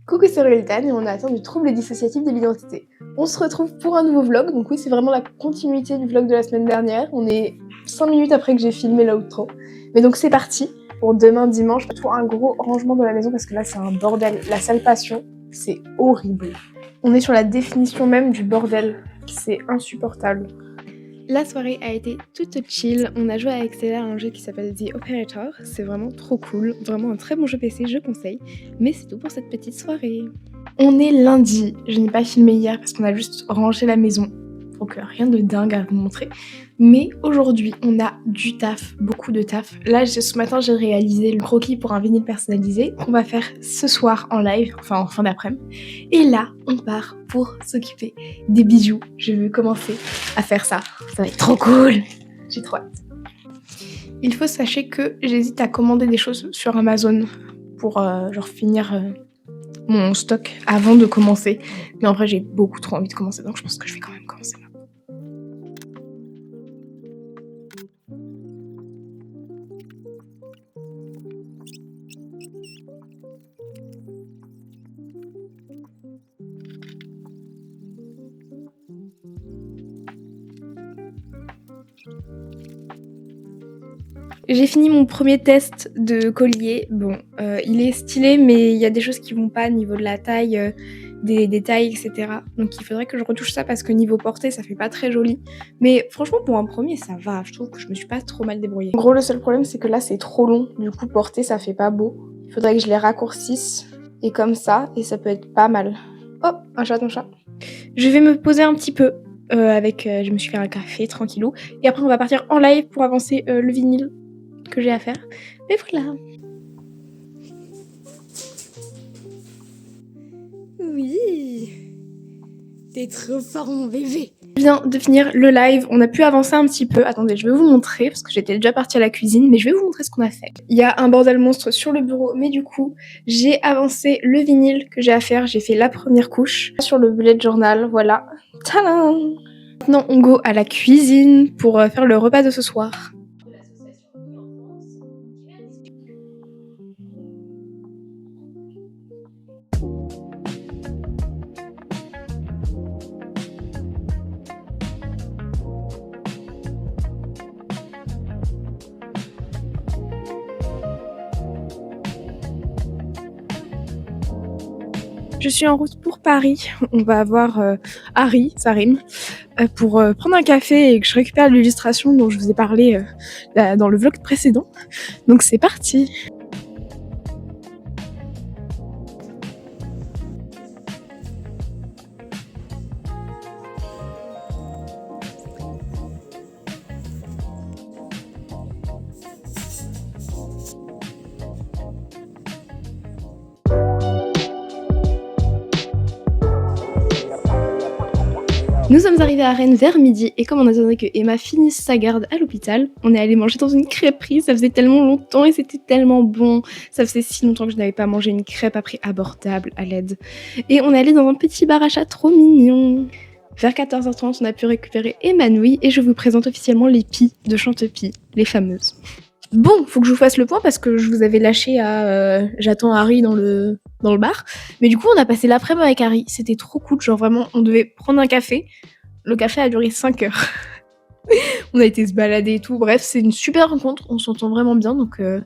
Coucou, c'est Aurélien et on a atteint du trouble dissociatif de l'identité. On se retrouve pour un nouveau vlog, donc oui, c'est vraiment la continuité du vlog de la semaine dernière. On est 5 minutes après que j'ai filmé l'outro. Mais donc c'est parti pour demain dimanche, pour un gros rangement de la maison parce que là c'est un bordel. La salle passion, c'est horrible. On est sur la définition même du bordel, c'est insupportable. La soirée a été toute chill, on a joué avec Stella à un jeu qui s'appelle The Operator, c'est vraiment trop cool, vraiment un très bon jeu PC, je conseille, mais c'est tout pour cette petite soirée. On est lundi, je n'ai pas filmé hier parce qu'on a juste rangé la maison, donc rien de dingue à vous montrer, mais aujourd'hui on a du taf, beaucoup de taf. Là ce matin j'ai réalisé le croquis pour un vinyle personnalisé qu'on va faire ce soir en live, enfin en fin d'après-midi, et là on part pour s'occuper des bijoux. Je veux commencer à faire ça va être trop cool, j'ai trop hâte. Il faut sachez que j'hésite à commander des choses sur Amazon pour finir mon stock avant de commencer, mais en vrai j'ai beaucoup trop envie de commencer, donc je pense que je vais quand même commencer là. J'ai fini mon premier test de collier. Bon, il est stylé, mais il y a des choses qui vont pas au niveau de la taille, des détails, etc. Donc il faudrait que je retouche ça parce que niveau portée, ça fait pas très joli. Mais franchement, pour un premier, ça va. Je trouve que je me suis pas trop mal débrouillée. En gros, le seul problème, c'est que là, c'est trop long. Du coup, portée, ça fait pas beau. Il faudrait que je les raccourcisse. Et comme ça, et ça peut être pas mal. Oh, un chat, ton chat. Je vais me poser un petit peu. Je me suis fait un café, tranquillou. Et après, on va partir en live pour avancer le vinyle que j'ai à faire. Mais voilà. Oui. T'es trop fort, mon bébé. Je viens de finir le live. On a pu avancer un petit peu. Attendez, je vais vous montrer parce que j'étais déjà partie à la cuisine, mais je vais vous montrer ce qu'on a fait. Il y a un bordel monstre sur le bureau, mais du coup, j'ai avancé le vinyle que j'ai à faire. J'ai fait la première couche sur le bullet journal. Voilà. Tadam! Maintenant, on go à la cuisine pour faire le repas de ce soir. Je suis en route pour Paris. On va voir Harry, ça rime, pour prendre un café et que je récupère l'illustration dont je vous ai parlé dans le vlog précédent. Donc c'est parti. Nous sommes arrivés à Rennes vers midi et comme on attendait que Emma finisse sa garde à l'hôpital, on est allé manger dans une crêperie. Ça faisait tellement longtemps et c'était tellement bon. Ça faisait si longtemps que je n'avais pas mangé une crêpe à prix abordable à l'aide. Et on est allé dans un petit bar à chat trop mignon. Vers 14h30, on a pu récupérer Emma Nouille et je vous présente officiellement les pies de Chantepie, les fameuses. Bon, faut que je vous fasse le point parce que je vous avais lâché à j'attends Harry dans le bar. Mais du coup, on a passé l'après-midi avec Harry. C'était trop cool. Genre vraiment, on devait prendre un café. Le café a duré 5 heures. On a été se balader et tout. Bref, c'est une super rencontre. On s'entend vraiment bien. Donc, je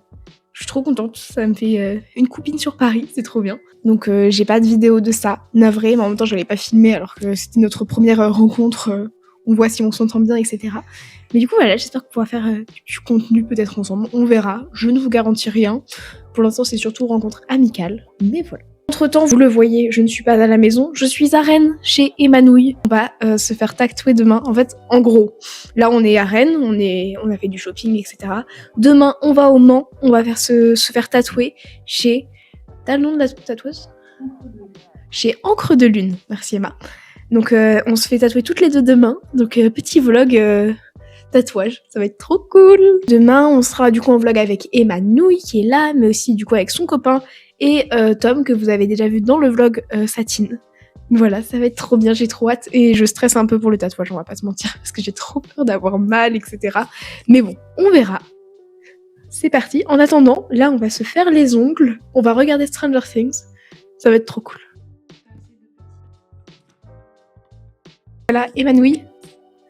suis trop contente. Ça me fait une copine sur Paris. C'est trop bien. Donc, j'ai pas de vidéo de ça. Navré, mais en même temps, je l'avais pas filmé alors que c'était notre première rencontre. On voit si on s'entend bien, etc. Mais du coup, voilà, j'espère qu'on pourra faire du contenu peut-être ensemble. On verra. Je ne vous garantis rien. Pour l'instant, c'est surtout rencontre amicale. Mais voilà. Entre-temps, vous le voyez, je ne suis pas à la maison. Je suis à Rennes, chez Emma Nouille. On va se faire tatouer demain. En fait, en gros, là, on est à Rennes. On a fait du shopping, etc. Demain, on va au Mans. On va se faire tatouer chez... T'as le nom de la tatoueuse ? Chez Encre de Lune. Merci, Emma. Donc, on se fait tatouer toutes les deux demain. Donc, petit vlog tatouage. Ça va être trop cool. Demain, on sera du coup en vlog avec Emma Nouille qui est là, mais aussi du coup avec son copain et Tom que vous avez déjà vu dans le vlog Satine. Voilà, ça va être trop bien, j'ai trop hâte. Et je stresse un peu pour le tatouage, on va pas se mentir, parce que j'ai trop peur d'avoir mal, etc. Mais bon, on verra. C'est parti. En attendant, là, on va se faire les ongles. On va regarder Stranger Things. Ça va être trop cool. Voilà, évanouie.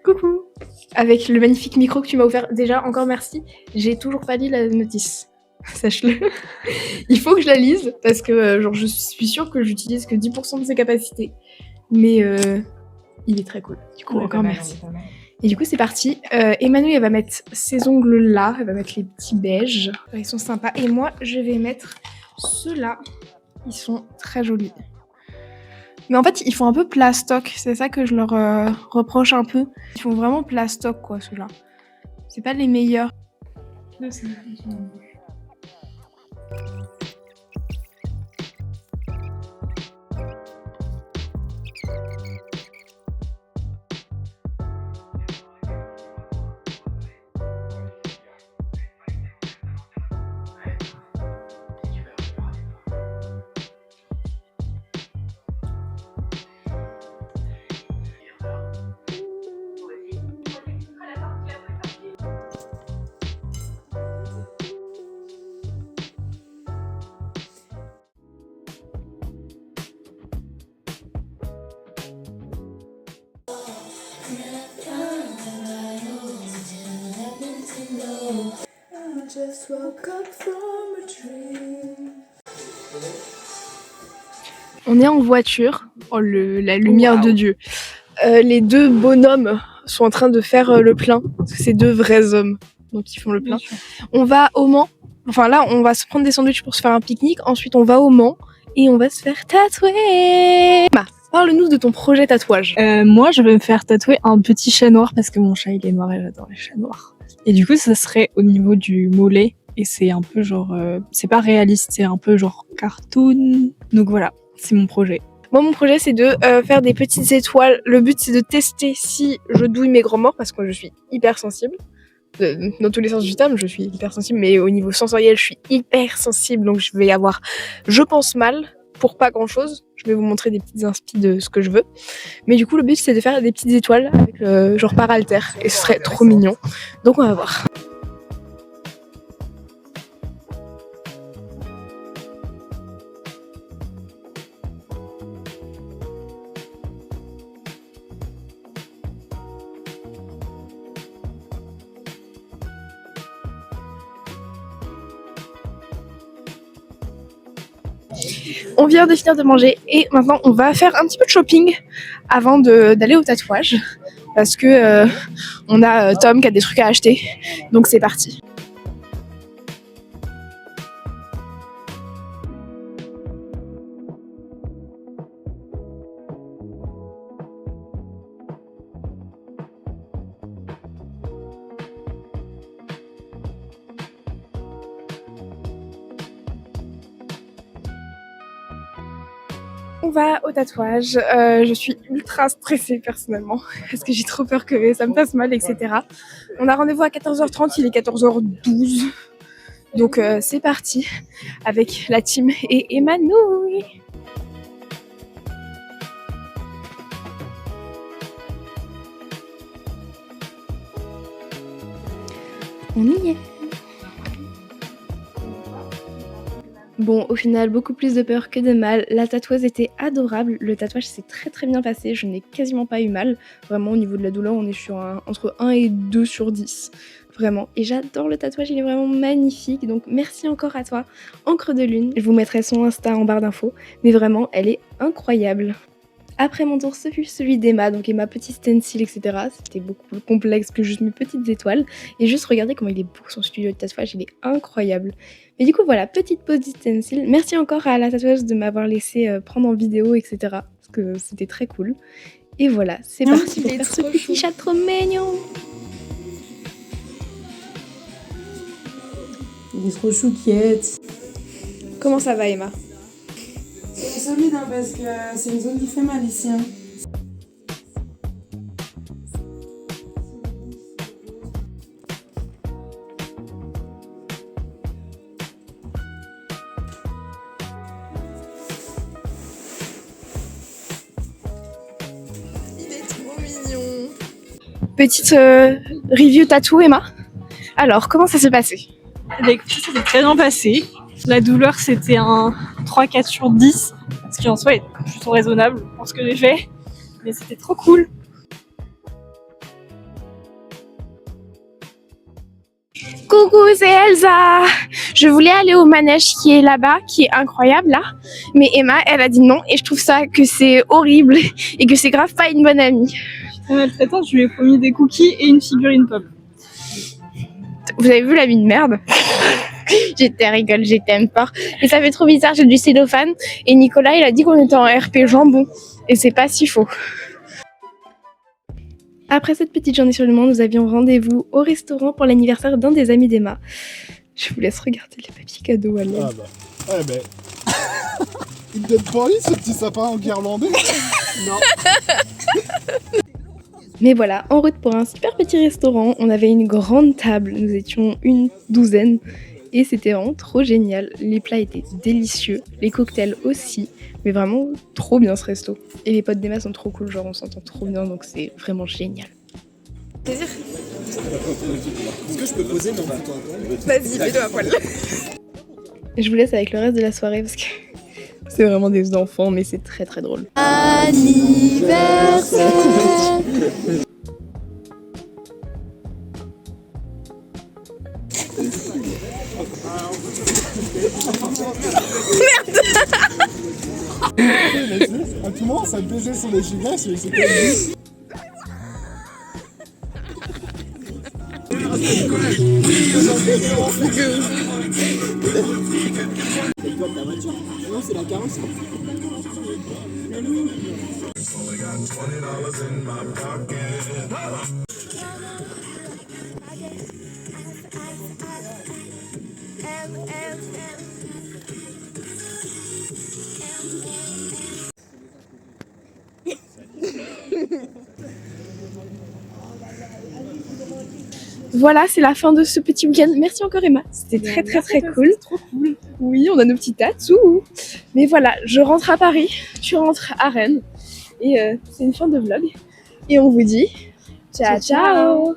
Coucou. Avec le magnifique micro que tu m'as offert. Déjà, encore merci. J'ai toujours pas lu la notice. Sache-le. Il faut que je la lise parce que genre, je suis sûre que j'utilise que 10% de ses capacités. Mais il est très cool. Du coup, encore merci. Et du coup, c'est parti. Emmanuel, elle va mettre ses ongles là. Elle va mettre les petits beiges. Ils sont sympas. Et moi, je vais mettre ceux-là. Ils sont très jolis. Mais en fait, ils font un peu plastoc. C'est ça que je leur reproche un peu. Ils font vraiment plastoc, quoi, ceux-là. C'est pas les meilleurs. On est en voiture. Oh, la lumière de Dieu. Les deux bonhommes sont en train de faire le plein. Parce que c'est deux vrais hommes. Donc ils font le plein. On va au Mans. Enfin là, on va se prendre des sandwichs pour se faire un pique-nique. Ensuite, on va au Mans. Et on va se faire tatouer. Parle-nous de ton projet tatouage. Moi, je vais me faire tatouer un petit chat noir parce que mon chat, il est noir et j'adore les chats noirs. Et du coup, ça serait au niveau du mollet. Et c'est un peu genre... c'est pas réaliste, c'est un peu genre cartoon. Donc voilà, c'est mon projet. Moi, mon projet, c'est de faire des petites étoiles. Le but, c'est de tester si je douille mes grands morts parce que je suis hyper sensible. Dans tous les sens du terme, je suis hyper sensible, mais au niveau sensoriel, je suis hyper sensible. Donc, je vais avoir, je pense mal, pour pas grand-chose. Je vais vous montrer des petites inspi de ce que je veux. Mais du coup, le but, c'est de faire des petites étoiles avec genre par alter. Et ce serait trop mignon. Donc, on va voir. On vient de finir de manger et maintenant on va faire un petit peu de shopping avant d'aller au tatouage parce que on a Tom qui a des trucs à acheter, donc c'est parti. On va au tatouage. Je suis ultra stressée personnellement parce que j'ai trop peur que ça me fasse mal, etc. On a rendez-vous à 14h30, il est 14h12. Donc c'est parti avec la team et Emmanuel. On y est. Bon, au final, beaucoup plus de peur que de mal. La tatoueuse était adorable. Le tatouage s'est très très bien passé. Je n'ai quasiment pas eu mal. Vraiment, au niveau de la douleur, on est sur entre 1 et 2 sur 10. Vraiment. Et j'adore le tatouage, il est vraiment magnifique. Donc, merci encore à toi, Encre de Lune. Je vous mettrai son Insta en barre d'infos. Mais vraiment, elle est incroyable. Après mon tour, ce fut celui d'Emma, donc Emma petit stencil, etc. C'était beaucoup plus complexe que juste mes petites étoiles. Et juste regardez comment il est beau son studio de tatouage, il est incroyable. Mais du coup voilà, petite pause du stencil. Merci encore à la tatoueuse de m'avoir laissé prendre en vidéo, etc. Parce que c'était très cool. Et voilà, c'est parti pour faire ce petit chat trop mignon. Il est trop chouquette. Comment ça va Emma? C'est solide hein, parce que c'est une zone qui fait mal ici. Hein. Il est trop mignon. Petite review tatou Emma. Alors, comment ça s'est passé? Bah, écoutez, ça s'est très bien passé. La douleur, c'était un 3-4 sur 10. qui en soi est plutôt raisonnable pour ce que j'ai fait. Mais c'était trop cool. Coucou, c'est Elsa. Je voulais aller au manège qui est là-bas, qui est incroyable là. Mais Emma, elle a dit non et je trouve ça que c'est horrible et que c'est grave pas une bonne amie. Très maltraitante, je lui ai promis des cookies et une figurine pop. Vous avez vu l'ami de merde? J'étais rigole, j'étais peur. Et ça fait trop bizarre, j'ai du cellophane. Et Nicolas, il a dit qu'on était en RP jambon. Et c'est pas si faux. Après cette petite journée sur le Mans, nous avions rendez-vous au restaurant pour l'anniversaire d'un des amis d'Emma. Je vous laisse regarder les papiers cadeaux à l'aide. Ah bah, ouais ben... Il me donne pas envie ce petit sapin en guirlandais. Non. Mais voilà, en route pour un super petit restaurant, on avait une grande table, nous étions une douzaine et c'était vraiment trop génial. Les plats étaient délicieux, les cocktails aussi, mais vraiment trop bien ce resto. Et les potes d'Emma sont trop cool, genre on s'entend trop bien donc c'est vraiment génial. Plaisir. Est-ce que je peux poser mon photo? Vas-y, mets-le à poil. Je vous laisse avec le reste de la soirée parce que c'est vraiment des enfants mais c'est très très drôle. Anniversaire. À tout moment, ça baisait sur les gigas, c'est comme lui. Non, c'est la carence. Voilà, c'est la fin de ce petit week-end. Merci encore Emma, c'était très très très cool. Trop cool. Oui, on a nos petits tatous. Mais voilà, je rentre à Paris, tu rentres à Rennes. Et c'est une fin de vlog. Et on vous dit ciao ciao.